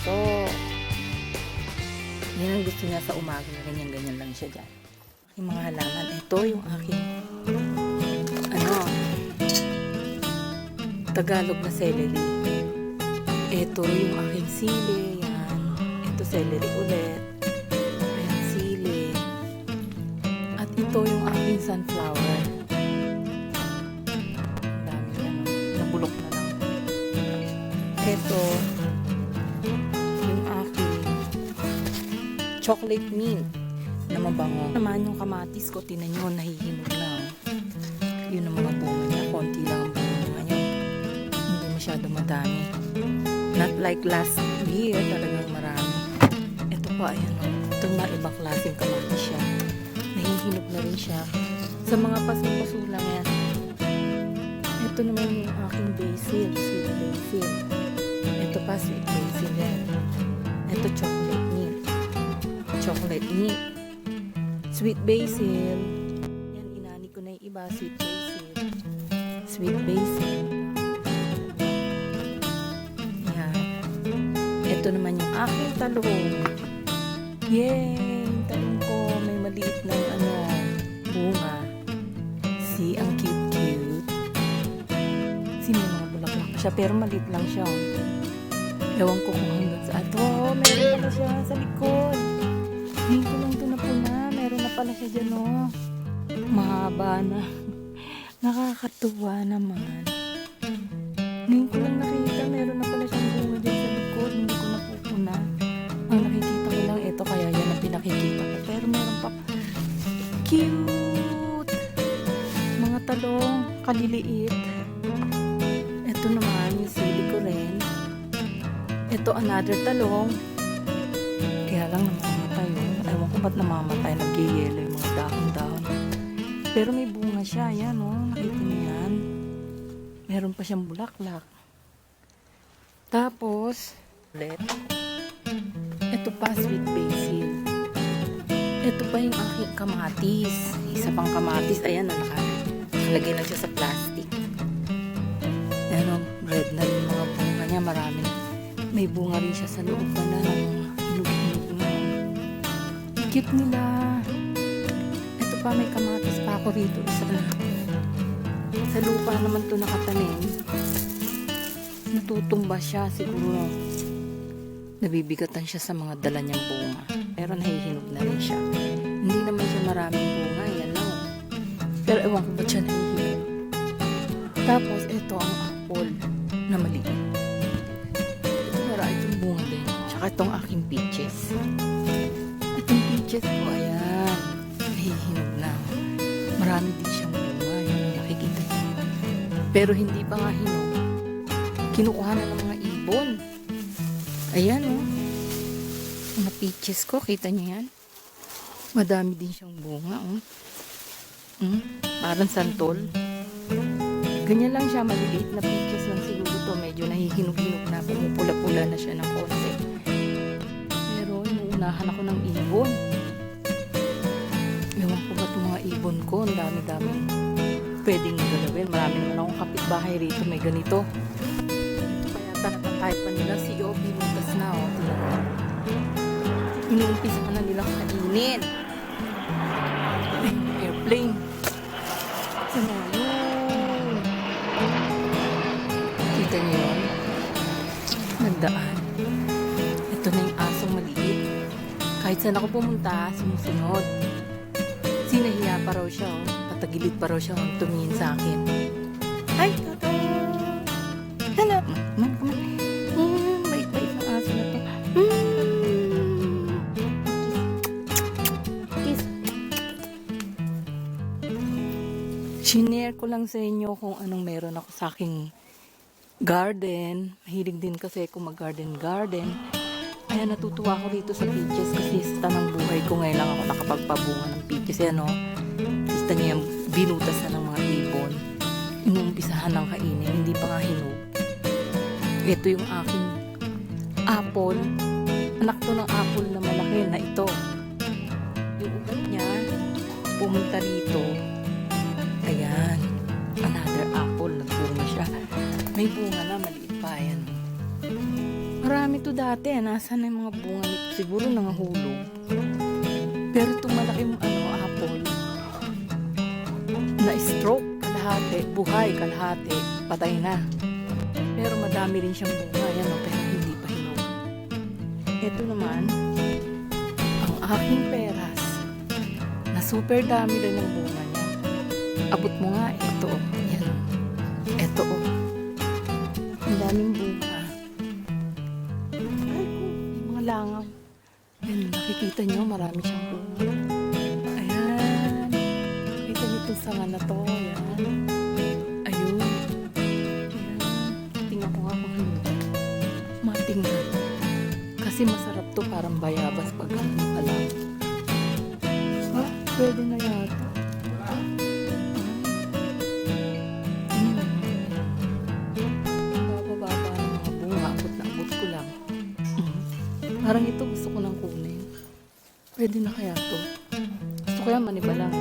puso. Yan ang gusto niya sa umaga na ganyan-ganyan lang siya dyan. Yung mga halaman, ito yung aking Tagalog na celery. Ito yung aking sili. Yan. Ito celery ulit. Ayan, sili. At ito yung aking sunflower. Ang dami yan. Nabulok na lang. Ito yung aking chocolate mint na mabango. Naman yung kamatis ko, tinan nyo, nahihinog na. Yun ang mga bunga niya. Konti lang ang bunga niya. Hindi masyado madami. Not like last year, talagang marami. Ito pa, ayan o. Itong mga ibang klaseng kamatis siya. Nahihinog na rin siya. Sa mga paso-paso lang yan. Ito naman yung aking basil, sweet basil. Ito pa, sweet basil yan. Ito, chocolate mint. Chocolate mint. Sweet basil. Yan, inani ko na yung iba. Sweet basil. Sweet basil. Yan. Ito naman yung aking talong. Yay! Yung talong ko. May maliit na bunga. See, ang cute-cute. See, may mga bulaklak pa siya. Pero maliit lang siya. Ewan ko kung hanggang sa ato. Meron pala siya sa likod. Ngayon ko lang ito napuna. Meron na pala siya dyan, oh. Mahaba na. Nakakatuwa naman. Ngayon ko lang nakita. Meron na pala siyang bunga dyan sa likod. Hindi ko napupuna. Ang nakikita ko lang ito. Kaya yan ang pinakikita ko. Pero meron pa. Cute! Mga talong. Kaliliit. Ito naman yung sili ko rin. Ito another talong. Kaya lang namamatay yun. Ewan ko ba't namamatay. Nag-yelo yung mga dahon-dahon. Pero may bunga siya. Yan o. Nakita niyo yan. Meron pa siyang bulaklak. Tapos, ito pa sweet basil. Ito pa yung aking kamatis. Isa pang kamatis. Ayan o. Nakalagay lang siya sa plastic. Yan o. Red na rin mga bunga niya. Marami. May bunga rin siya sa loob pa na. Hinog-hinog na. Cute nila. Ito pa, may kamatis pa ako rito. Isa na. Sa lupa naman to nakatanim. Natutumba siya. Siguro nabibigatan siya sa mga dala niyang bunga. Pero nahihinog na rin siya. Hindi naman siya maraming bunga. Yan lang. Pero ewan ko ba't siya nahihinog. Tapos, ito ang apple na maliit. Itong bunga din. Tsaka itong aking peaches. Itong peaches ko, ayan. Nahihinog na. Marami din siyang bunga. Ayan, nakikita niyo. Pero hindi pa nga hinog. Kinukuha na ng mga ibon. Ayan, oh. Mga peaches ko, kita niyo yan? Madami din siyang bunga, oh. Parang santol. Ganyan lang siya, maliliit na peaches lang siguro to. Medyo nahihinog-hinog na, pumupula-pula na siya ng konti. Pero inuunahan ako ng ibon. Ewan ko ba itong mga ibon ko? Ang dami-dami pwedeng galawin. Marami naman akong kapitbahay rito. May ganito. Ito pa yata natatay pa nila. Si Obi Lucas na, oh. Inuumpisa ka na nilang kainin. Airplane. Sana yun. Kita niyo yun? Nagdaan. Ito na yung asong maliit. Kahit saan ako pumunta, sumusunod. Sinahiya pa raw siya, oh. Patagilid pa raw siya, oh, tumingin sa akin. Ay, toto! Hala! Man, come on. Bait-bait ng aso na to. Kiss. Shinare ko lang sa inyo kung anong meron ako sa aking garden. Mahilig din kasi ako mag-garden. Kaya natutuwa ako rito sa peaches kasi sa tanang buhay ko ngayon lang ako nakapagpabunga ng peaches. Yan o. Kita niyo yung binutas na ng mga ibon. Inuumpisahan ng kainin. Hindi pa nga hinog. Ito yung aking apple. Anak to ng apple na malaki na ito. Yung ugat niya pumunta rito. Ayan. Another apple. Nagbunga siya. May bunga na. Maliit pa. Ayan. Marami to dati. Nasaan na yung mga bunga nito? Siguro nangahulog. Pero itong malaki mong apple, na-stroke, kalahati, buhay, kalahati, patay na. Pero madami rin siyang bunga. Yan o, pero hindi pa hinog. Ito naman, ang aking peras, na super dami rin ng bunga niya. Abot mo nga, ito o. Yan o. Ito o. Ang daming bunga. Ay ko, may mga langaw. Yan, nakikita niyo, marami siyang bunga. Ayan. Nakita niyo itong sanga na to. Ayan. Ayun. Ayan. Tingnan ko nga kung hindi. Matingnan. Kasi masarap to, parang bayabas pag hindi pa lang. Pwede na yata. Bababa ng mga bunga. Abot na abot ko lang. Parang ito gusto ko nang kunin. Pwede na kaya to? Gusto ko yan manibalang.